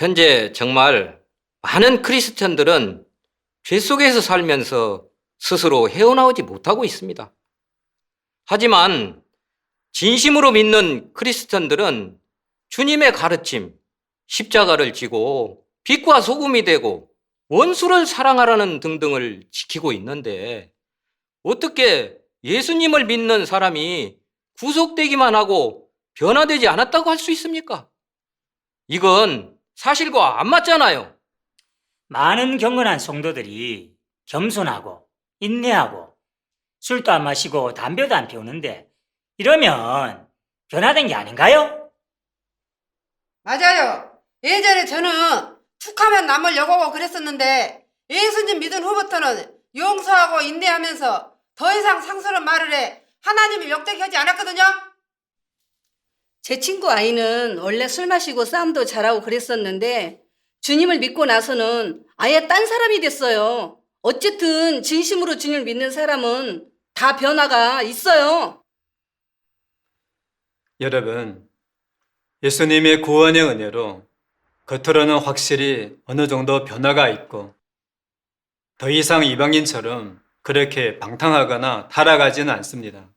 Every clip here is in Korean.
현재 정말 많은 크리스천들은 죄 속에서 살면서 스스로 헤어나오지 못하고 있습니다. 하지만 진심으로 믿는 크리스천들은 주님의 가르침, 십자가를 지고 빛과 소금이 되고 원수를 사랑하라는 등등을 지키고 있는데 어떻게 예수님을 믿는 사람이 구속되기만 하고 변화되지 않았다고 할 수 있습니까? 이건 사실과 안 맞잖아요. 많은 경건한 성도들이 겸손하고 인내하고 술도 안 마시고 담배도 안 피우는데 이러면 변화된 게 아닌가요? 맞아요. 예전에 저는 툭하면 남을 욕하고 그랬었는데 예수님 믿은 후부터는 용서하고 인내하면서 더 이상 상스러운 말을 해 하나님을 역대케 하지 않았거든요. 제 친구 아이는 원래 술 마시고 싸움도 잘하고 그랬었는데 주님을 믿고 나서는 아예 딴 사람이 됐어요. 어쨌든 진심으로 주님을 믿는 사람은 다 변화가 있어요. 여러분, 예수님의 구원의 은혜로 겉으로는 확실히 어느 정도 변화가 있고 더 이상 이방인처럼 그렇게 방탕하거나 타락하지는 않습니다.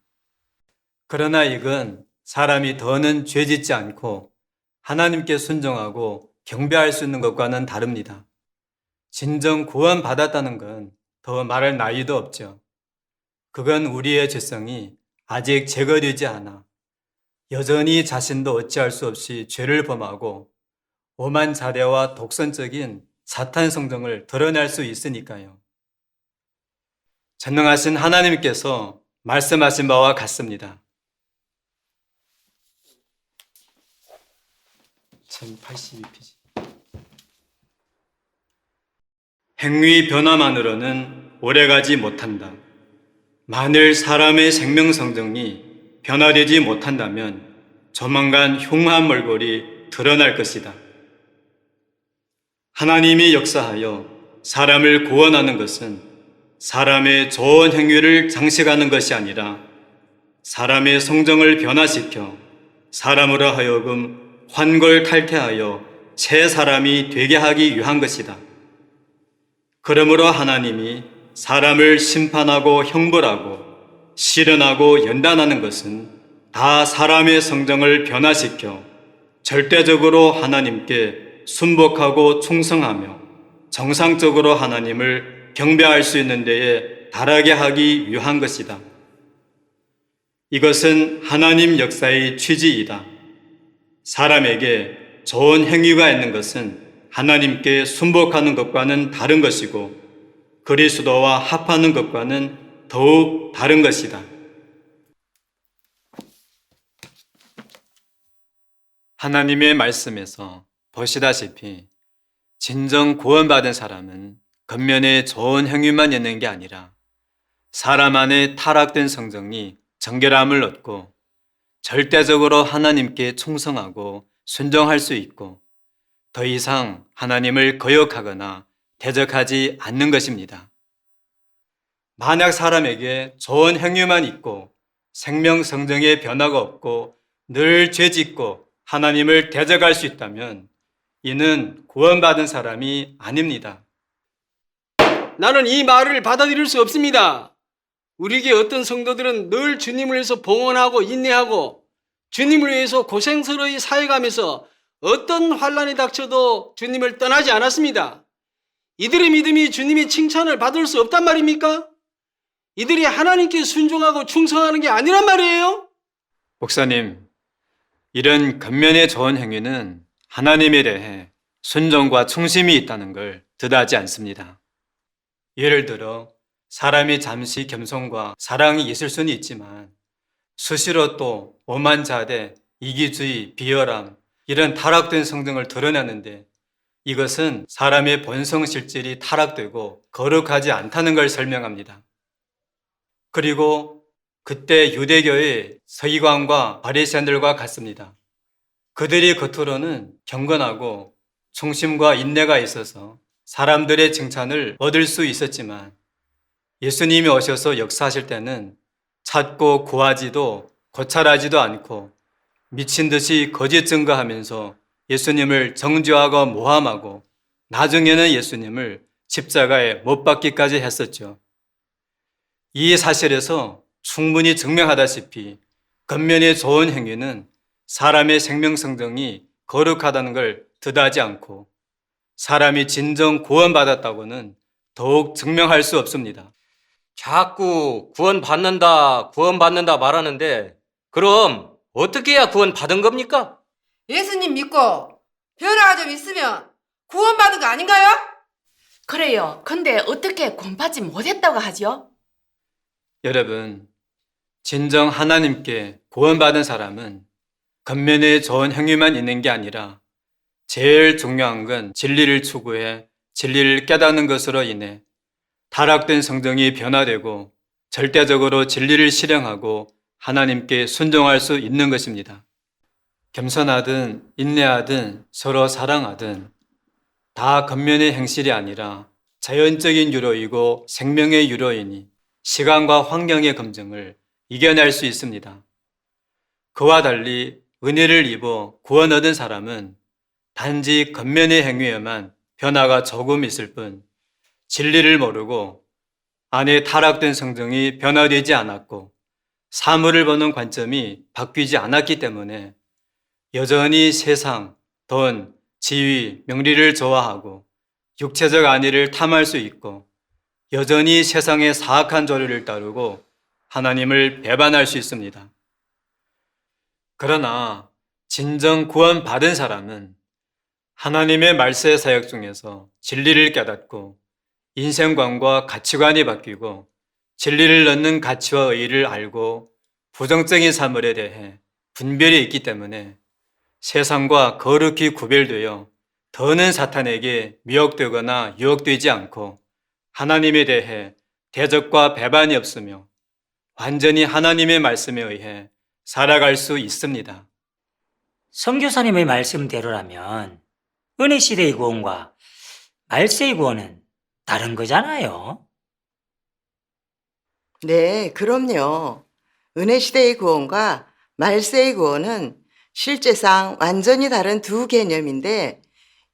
그러나 이건 사람이 더는 죄짓지 않고 하나님께 순종하고 경배할 수 있는 것과는 다릅니다. 진정 구원받았다는 건 더 말할 나위도 없죠. 그건 우리의 죄성이 아직 제거되지 않아 여전히 자신도 어찌할 수 없이 죄를 범하고 오만 자대와 독선적인 사탄 성정을 드러낼 수 있으니까요. 전능하신 하나님께서 말씀하신 바와 같습니다. 1082페이지. 행위 변화만으로는 오래가지 못한다. 만일 사람의 생명 성정이 변화되지 못한다면 조만간 흉한 몰골이 드러날 것이다. 하나님이 역사하여 사람을 구원하는 것은 사람의 좋은 행위를 장식하는 것이 아니라 사람의 성정을 변화시켜 사람으로 하여금 환골탈태하여 새 사람이 되게 하기 위한 것이다. 그러므로 하나님이 사람을 심판하고 형벌하고 실현하고 연단하는 것은 다 사람의 성정을 변화시켜 절대적으로 하나님께 순복하고 충성하며 정상적으로 하나님을 경배할 수 있는 데에 달하게 하기 위한 것이다. 이것은 하나님 역사의 취지이다. 사람에게 좋은 행위가 있는 것은 하나님께 순복하는 것과는 다른 것이고 그리스도와 합하는 것과는 더욱 다른 것이다. 하나님의 말씀에서 보시다시피 진정 구원받은 사람은 겉면에 좋은 행위만 있는 게 아니라 사람 안에 타락된 성정이 정결함을 얻고 절대적으로 하나님께 충성하고 순종할 수 있고 더 이상 하나님을 거역하거나 대적하지 않는 것입니다. 만약 사람에게 좋은 행위만 있고 생명 성정의 변화가 없고 늘 죄짓고 하나님을 대적할 수 있다면 이는 구원받은 사람이 아닙니다. 나는 이 말을 받아들일 수 없습니다. 우리에게 어떤 성도들은 늘 주님을 위해서 봉헌하고 인내하고 주님을 위해서 고생스러이 사역하면서 어떤 환란이 닥쳐도 주님을 떠나지 않았습니다. 이들의 믿음이 주님의 칭찬을 받을 수 없단 말입니까? 이들이 하나님께 순종하고 충성하는 게 아니란 말이에요? 목사님, 이런 겉면의 좋은 행위는 하나님에 대해 순종과 충심이 있다는 걸 뜻하지 않습니다. 예를 들어 사람이 잠시 겸손과 사랑이 있을 수는 있지만 수시로 또 오만자대, 이기주의, 비열함 이런 타락된 성정을 드러내는데 이것은 사람의 본성 실질이 타락되고 거룩하지 않다는 걸 설명합니다. 그리고 그때 유대교의 서기관과 바리새인들과 같습니다. 그들이 겉으로는 경건하고 충심과 인내가 있어서 사람들의 칭찬을 얻을 수 있었지만 예수님이 오셔서 역사하실 때는 찾고 구하지도 고찰하지도 않고 미친 듯이 거짓 증거하면서 예수님을 정죄하고 모함하고 나중에는 예수님을 십자가에 못 박기까지 했었죠. 이 사실에서 충분히 증명하다시피 겉면의 좋은 행위는 사람의 생명성정이 거룩하다는 걸 뜻하지 않고 사람이 진정 구원받았다고는 더욱 증명할 수 없습니다. 자꾸 구원받는다 말하는데 그럼 어떻게 해야 구원받은 겁니까? 예수님 믿고 변화가 좀 있으면 구원받은 거 아닌가요? 그래요. 근데 어떻게 구원받지 못했다고 하죠? 여러분, 진정 하나님께 구원받은 사람은 겉면에 좋은 행위만 있는 게 아니라 제일 중요한 건 진리를 추구해 진리를 깨닫는 것으로 인해 타락된 성정이 변화되고 절대적으로 진리를 실행하고 하나님께 순종할 수 있는 것입니다. 겸손하든 인내하든 서로 사랑하든 다 겉면의 행실이 아니라 자연적인 유로이고 생명의 유로이니 시간과 환경의 검증을 이겨낼 수 있습니다. 그와 달리 은혜를 입어 구원 얻은 사람은 단지 겉면의 행위에만 변화가 조금 있을 뿐 진리를 모르고 안에 타락된 성정이 변화되지 않았고 사물을 보는 관점이 바뀌지 않았기 때문에 여전히 세상, 돈, 지위, 명리를 좋아하고 육체적 안위를 탐할 수 있고 여전히 세상의 사악한 조류를 따르고 하나님을 배반할 수 있습니다. 그러나 진정 구원받은 사람은 하나님의 말세 사역 중에서 진리를 깨닫고 인생관과 가치관이 바뀌고 진리를 넣는 가치와 의의를 알고 부정적인 사물에 대해 분별이 있기 때문에 세상과 거룩히 구별되어 더는 사탄에게 미혹되거나 유혹되지 않고 하나님에 대해 대적과 배반이 없으며 완전히 하나님의 말씀에 의해 살아갈 수 있습니다. 선교사님의 말씀대로라면 은혜 시대의 구원과 말세의 구원은 다른 거잖아요. 네, 그럼요. 은혜 시대의 구원과 말세의 구원은 실제상 완전히 다른 두 개념인데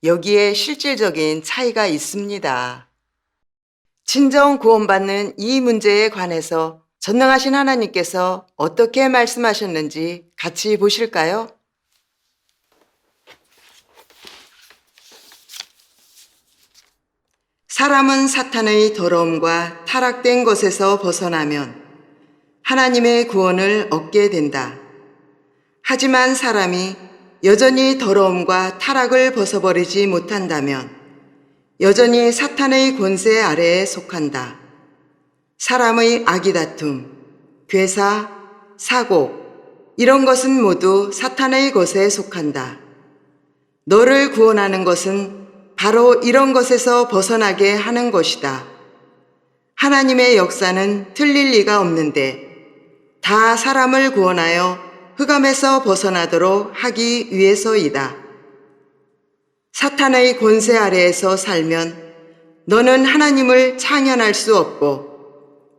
여기에 실질적인 차이가 있습니다. 진정 구원받는 이 문제에 관해서 전능하신 하나님께서 어떻게 말씀하셨는지 같이 보실까요? 사람은 사탄의 더러움과 타락된 것에서 벗어나면 하나님의 구원을 얻게 된다. 하지만 사람이 여전히 더러움과 타락을 벗어버리지 못한다면 여전히 사탄의 권세 아래에 속한다. 사람의 악의다툼, 괴사, 사고, 이런 것은 모두 사탄의 것에 속한다. 너를 구원하는 것은 바로 이런 것에서 벗어나게 하는 것이다. 하나님의 역사는 틀릴 리가 없는데 다 사람을 구원하여 흑암에서 벗어나도록 하기 위해서이다. 사탄의 권세 아래에서 살면 너는 하나님을 찬양할 수 없고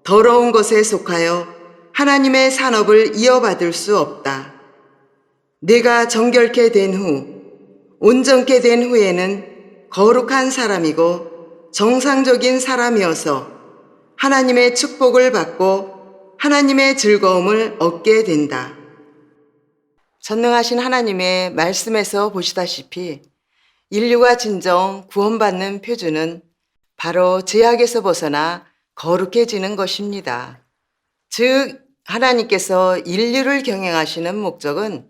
더러운 것에 속하여 하나님의 산업을 이어받을 수 없다. 내가 정결케 된 후, 온전케 된 후에는 거룩한 사람이고 정상적인 사람이어서 하나님의 축복을 받고 하나님의 즐거움을 얻게 된다. 전능하신 하나님의 말씀에서 보시다시피 인류가 진정 구원받는 표준은 바로 죄악에서 벗어나 거룩해지는 것입니다. 즉, 하나님께서 인류를 경영하시는 목적은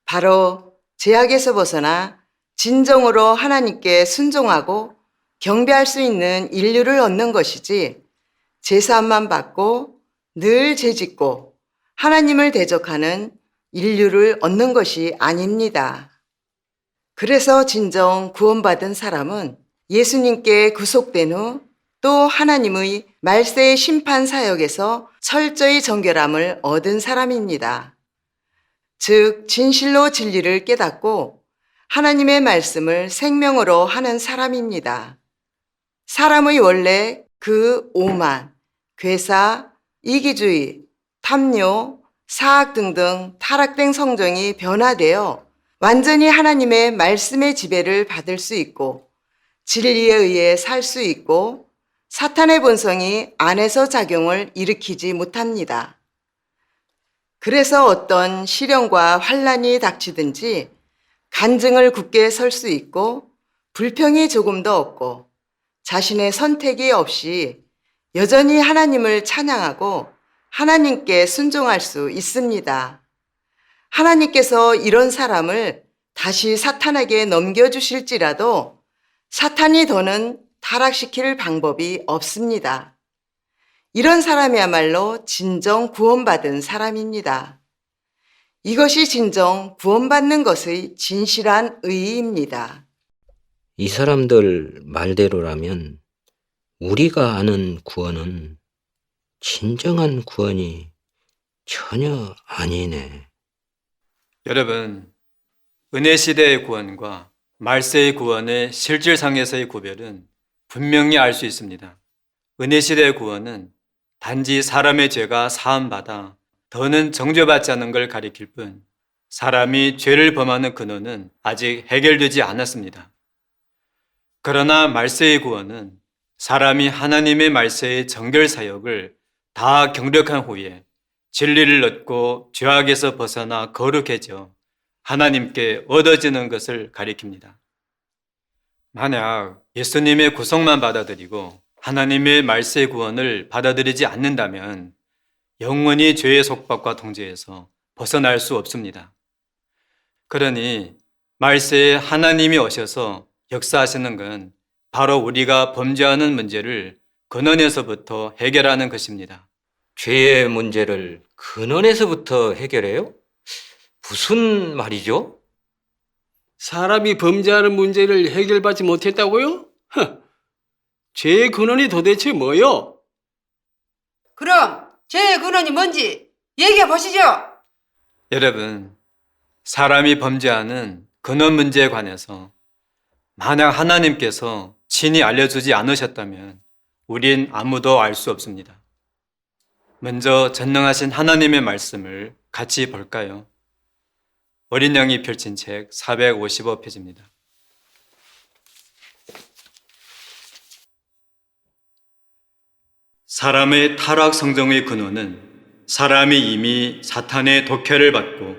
바로 죄악에서 벗어나 진정으로 하나님께 순종하고 경배할 수 있는 인류를 얻는 것이지 제사함만 받고 늘 죄짓고 하나님을 대적하는 인류를 얻는 것이 아닙니다. 그래서 진정 구원받은 사람은 예수님께 구속된 후 또 하나님의 말세의 심판 사역에서 철저히 정결함을 얻은 사람입니다. 즉, 진실로 진리를 깨닫고 하나님의 말씀을 생명으로 하는 사람입니다. 사람의 원래 그 오만, 괴사, 이기주의, 탐욕, 사악 등등 타락된 성정이 변화되어 완전히 하나님의 말씀의 지배를 받을 수 있고 진리에 의해 살 수 있고 사탄의 본성이 안에서 작용을 일으키지 못합니다. 그래서 어떤 시련과 환란이 닥치든지 간증을 굳게 설 수 있고 불평이 조금도 없고 자신의 선택이 없이 여전히 하나님을 찬양하고 하나님께 순종할 수 있습니다. 하나님께서 이런 사람을 다시 사탄에게 넘겨주실지라도 사탄이 더는 타락시킬 방법이 없습니다. 이런 사람이야말로 진정 구원받은 사람입니다. 이것이 진정 구원받는 것의 진실한 의의입니다. 이 사람들 말대로라면 우리가 아는 구원은 진정한 구원이 전혀 아니네. 여러분, 은혜 시대의 구원과 말세의 구원의 실질상에서의 구별은 분명히 알 수 있습니다. 은혜 시대의 구원은 단지 사람의 죄가 사함받아 더는 정죄받지 않는 걸 가리킬 뿐 사람이 죄를 범하는 근원은 아직 해결되지 않았습니다. 그러나 말세의 구원은 사람이 하나님의 말세의 정결 사역을 다 경력한 후에 진리를 얻고 죄악에서 벗어나 거룩해져 하나님께 얻어지는 것을 가리킵니다. 만약 예수님의 구속만 받아들이고 하나님의 말세 구원을 받아들이지 않는다면 영원히 죄의 속박과 통제에서 벗어날 수 없습니다. 그러니 말세에 하나님이 오셔서 역사하시는 건 바로 우리가 범죄하는 문제를 근원에서부터 해결하는 것입니다. 죄의 문제를 근원에서부터 해결해요? 무슨 말이죠? 사람이 범죄하는 문제를 해결받지 못했다고요? 죄의 근원이 도대체 뭐요? 그럼 죄의 근원이 뭔지 얘기해 보시죠. 여러분, 사람이 범죄하는 근원 문제에 관해서 만약 하나님께서 친히 알려주지 않으셨다면 우린 아무도 알 수 없습니다. 먼저 전능하신 하나님의 말씀을 같이 볼까요? 어린 양이 펼친 책 455페이지입니다. 사람의 타락 성정의 근원은 사람이 이미 사탄의 독해를 받고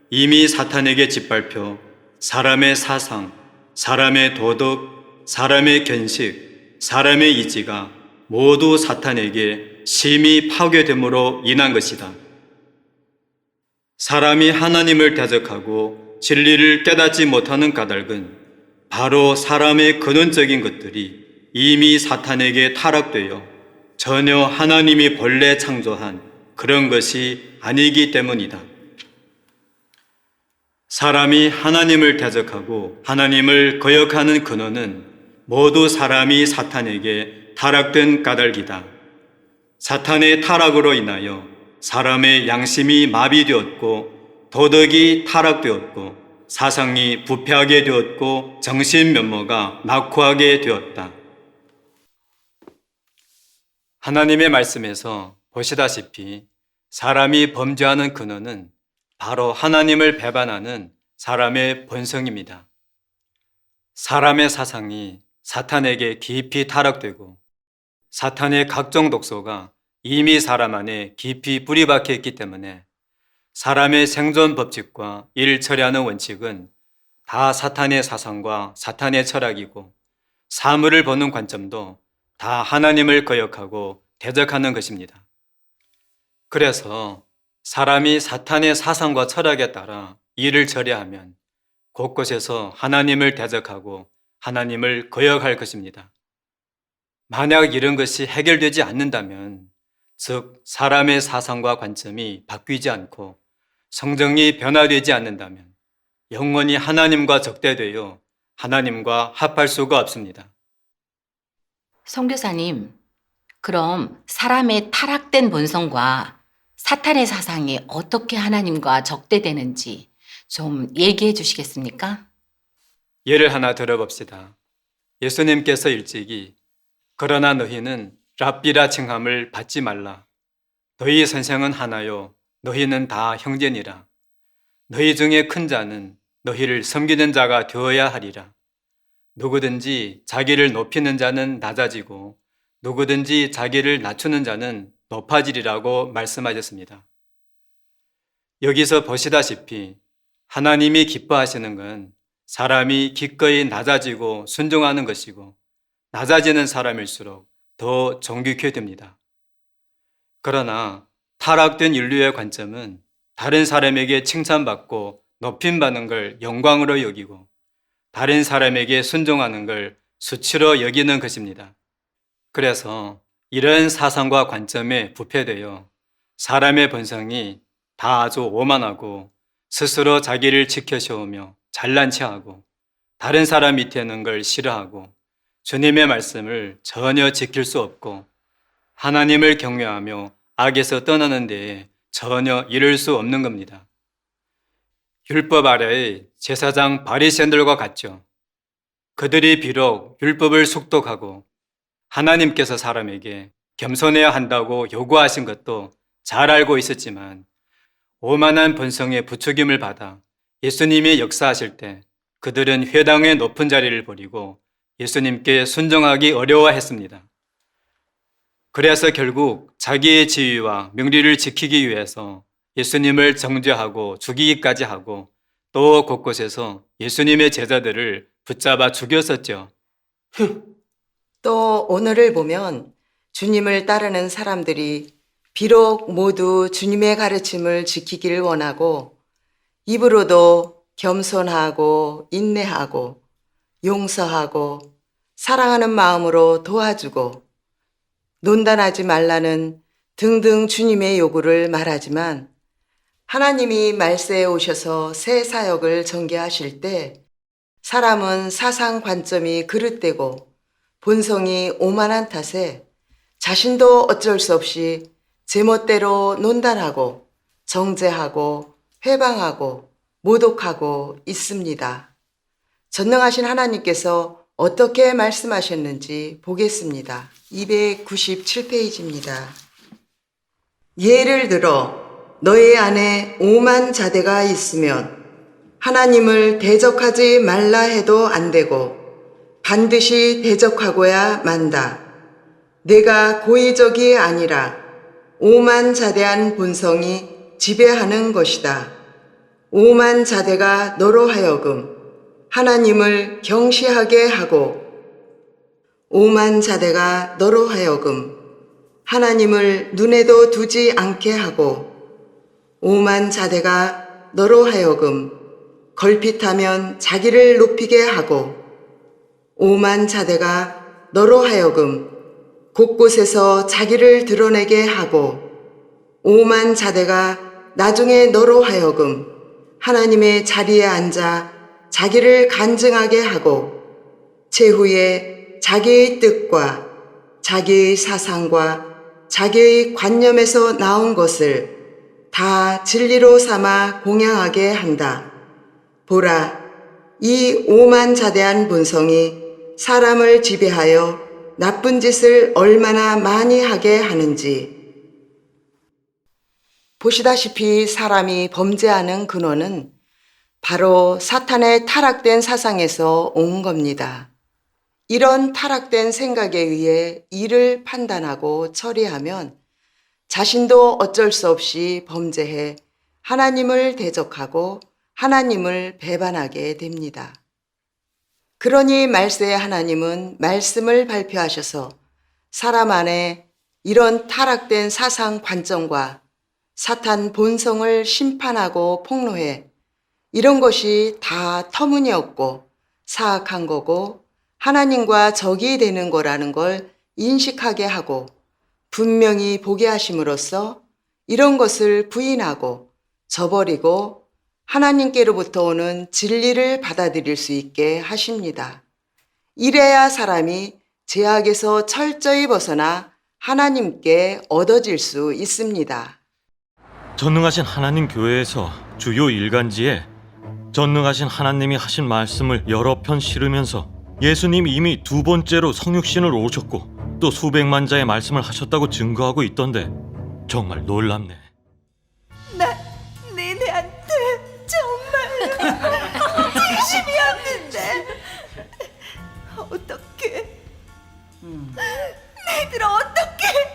이미 사탄에게 짓밟혀 사람의 사상, 사람의 도덕, 사람의 견식, 사람의 이지가 모두 사탄에게 심히 파괴됨으로 인한 것이다. 사람이 하나님을 대적하고 진리를 깨닫지 못하는 까닭은 바로 사람의 근원적인 것들이 이미 사탄에게 타락되어 전혀 하나님이 본래 창조한 그런 것이 아니기 때문이다. 사람이 하나님을 대적하고 하나님을 거역하는 근원은 모두 사람이 사탄에게 타락된 까닭이다. 사탄의 타락으로 인하여 사람의 양심이 마비되었고 도덕이 타락되었고 사상이 부패하게 되었고 정신 면모가 낙후하게 되었다. 하나님의 말씀에서 보시다시피 사람이 범죄하는 근원은 바로 하나님을 배반하는 사람의 본성입니다. 사람의 사상이 사탄에게 깊이 타락되고 사탄의 각종 독소가 이미 사람 안에 깊이 뿌리 박혀 있기 때문에 사람의 생존 법칙과 일 처리하는 원칙은 다 사탄의 사상과 사탄의 철학이고 사물을 보는 관점도 다 하나님을 거역하고 대적하는 것입니다. 그래서 사람이 사탄의 사상과 철학에 따라 일을 처리하면 곳곳에서 하나님을 대적하고 하나님을 거역할 것입니다. 만약 이런 것이 해결되지 않는다면 즉 사람의 사상과 관점이 바뀌지 않고 성정이 변화되지 않는다면 영원히 하나님과 적대되어 하나님과 합할 수가 없습니다. 선교사님, 그럼 사람의 타락된 본성과 사탄의 사상이 어떻게 하나님과 적대되는지 좀 얘기해 주시겠습니까? 예를 하나 들어봅시다. 예수님께서 일찍이 그러나 너희는 랍비라 칭함을 받지 말라. 너희 선생은 하나요. 너희는 다 형제니라. 너희 중에 큰 자는 너희를 섬기는 자가 되어야 하리라. 누구든지 자기를 높이는 자는 낮아지고 누구든지 자기를 낮추는 자는 높아지리라고 말씀하셨습니다. 여기서 보시다시피 하나님이 기뻐하시는 건 사람이 기꺼이 낮아지고 순종하는 것이고 낮아지는 사람일수록 더 존귀케 됩니다. 그러나 타락된 인류의 관점은 다른 사람에게 칭찬받고 높임받는 걸 영광으로 여기고 다른 사람에게 순종하는 걸 수치로 여기는 것입니다. 그래서 이런 사상과 관점에 부패되어 사람의 본성이 다 아주 오만하고 스스로 자기를 지켜세우며 잘난 체하고 다른 사람 밑에 있는 걸 싫어하고 주님의 말씀을 전혀 지킬 수 없고 하나님을 경외하며 악에서 떠나는 데에 전혀 이를 수 없는 겁니다. 율법 아래의 제사장 바리새인들과 같죠. 그들이 비록 율법을 숙독하고 하나님께서 사람에게 겸손해야 한다고 요구하신 것도 잘 알고 있었지만 오만한 본성의 부추김을 받아 예수님이 역사하실 때 그들은 회당의 높은 자리를 버리고 예수님께 순종하기 어려워했습니다. 그래서 결국 자기의 지위와 명리를 지키기 위해서 예수님을 정죄하고 죽이기까지 하고 또 곳곳에서 예수님의 제자들을 붙잡아 죽였었죠. 또 오늘을 보면 주님을 따르는 사람들이 비록 모두 주님의 가르침을 지키기를 원하고 입으로도 겸손하고 인내하고 용서하고 사랑하는 마음으로 도와주고 논단하지 말라는 등등 주님의 요구를 말하지만 하나님이 말세에 오셔서 새 사역을 전개하실 때 사람은 사상 관점이 그릇되고 본성이 오만한 탓에 자신도 어쩔 수 없이 제멋대로 논단하고 정죄하고 회방하고 모독하고 있습니다. 전능하신 하나님께서 어떻게 말씀하셨는지 보겠습니다. 297페이지입니다. 예를 들어 너희 안에 오만 자대가 있으면 하나님을 대적하지 말라 해도 안 되고 반드시 대적하고야 만다. 내가 고의적이 아니라 오만 자대한 본성이 지배하는 것이다. 오만 자대가 너로 하여금 하나님을 경시하게 하고 오만 자대가 너로 하여금 하나님을 눈에도 두지 않게 하고 오만 자대가 너로 하여금 걸핏하면 자기를 높이게 하고 오만 자대가 너로 하여금 곳곳에서 자기를 드러내게 하고 오만 자대가 나중에 너로 하여금 하나님의 자리에 앉아 자기를 간증하게 하고 최후에 자기의 뜻과 자기의 사상과 자기의 관념에서 나온 것을 다 진리로 삼아 공양하게 한다. 보라, 이 오만 자대한 본성이 사람을 지배하여 나쁜 짓을 얼마나 많이 하게 하는지. 보시다시피 사람이 범죄하는 근원은 바로 사탄의 타락된 사상에서 온 겁니다. 이런 타락된 생각에 의해 일을 판단하고 처리하면 자신도 어쩔 수 없이 범죄해 하나님을 대적하고 하나님을 배반하게 됩니다. 그러니 말세의 하나님은 말씀을 발표하셔서 사람 안에 이런 타락된 사상 관점과 사탄 본성을 심판하고 폭로해 이런 것이 다 터무니없고 사악한 거고 하나님과 적이 되는 거라는 걸 인식하게 하고 분명히 보게 하심으로써 이런 것을 부인하고 저버리고 하나님께로부터 오는 진리를 받아들일 수 있게 하십니다. 이래야 사람이 죄악에서 철저히 벗어나 하나님께 얻어질 수 있습니다. 전능하신 하나님 교회에서 주요 일간지에 전능하신 하나님이 하신 말씀을 여러 편 실으면서 예수님이 이미 두 번째로 성육신으로 오셨고 또 수백만 자의 말씀을 하셨다고 증거하고 있던데 정말 놀랍네. 나 니네한테 정말 어떡해? 얘들아 어떡해?